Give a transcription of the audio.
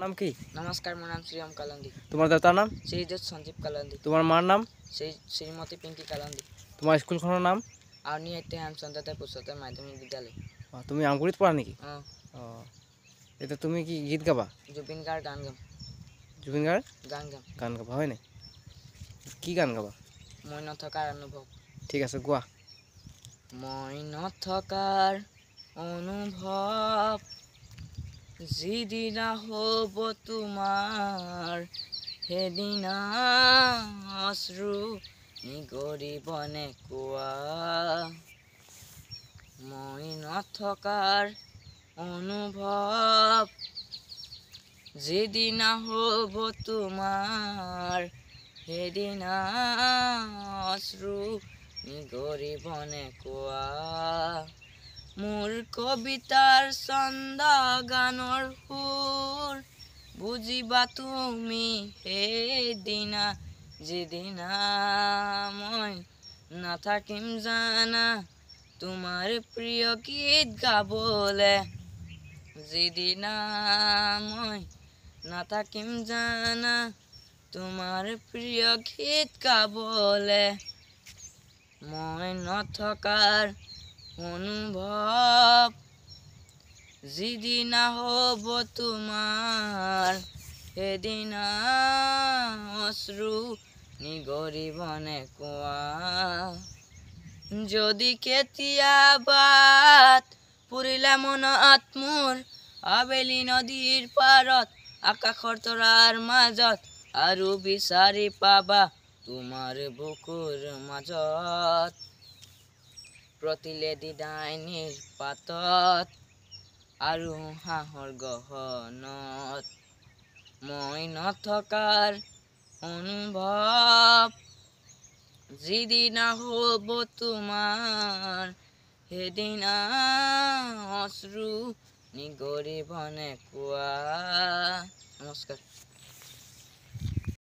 नाम की? नमस्कार, मोर नाम श्रीराम कालांदी। तुम्हार देवतार नाम? श्रीजुत संजीव कालांदी। तुम्हार मार नाम? श्रीमती पिंकी कालांदी। तुम्हार स्कुलखনৰ नाम? आर्नी एट्टे हेमचंद्र उच्चतर माध्यमिक विद्यालय। তুমি আমগুৰিত পঢ়া নেকি? এতিয়া তুমি কি গীত গাবা? জুবিন গাৰ গান গাম। জুবিন গাৰ গান গাম। গান গাবা হয় নাই? কি গান গাবা? মই নথকাৰ অনুভৱ। ঠিক আছে গোৱা। মই নথকাৰ অনুভৱ যিদিনা হ'ব তোমাৰ সেইদিনা অশ্ৰু নিগৰিবনে কোৱা। মই নথকাৰ অনুভৱ যিদিনা হ'ব তোমাৰ সেইদিনা অশ্ৰু নিগৰিবনে কোৱা। মোৰ কবিতাৰ ছন্দ গানৰ সুৰ বুজিবা তুমি সেইদিনা যিদিনা মই নাথাকিম জানা তোমাৰ প্ৰিয় গীত গাবলে। যিদিনা মই নাথাকিম জানা তোমাৰ প্ৰিয় গীত গাবলে। মই নথকাৰ অনুভৱ যিদিনা হ'ব তোমাৰ সেইদিনা অশ্ৰু নিগৰিবনে কোৱা। যদি কেতিয়াবা পৰিলে মনত মোৰ আবেলি নদীৰ পাৰত আকাশৰ তৰাৰ মাজত আৰু বিচাৰি পাবা তোমাৰ বুকুৰ মাজত প্ৰতিলেদি ডাইনীৰ পাতত আৰু হাঁহৰ গহনত। মই নথকাৰ অনুভৱ যিদিনা হ'ব তোমাৰ সেইদিনা অশ্ৰু নিগৰিবনে কোৱা। নমস্কাৰ।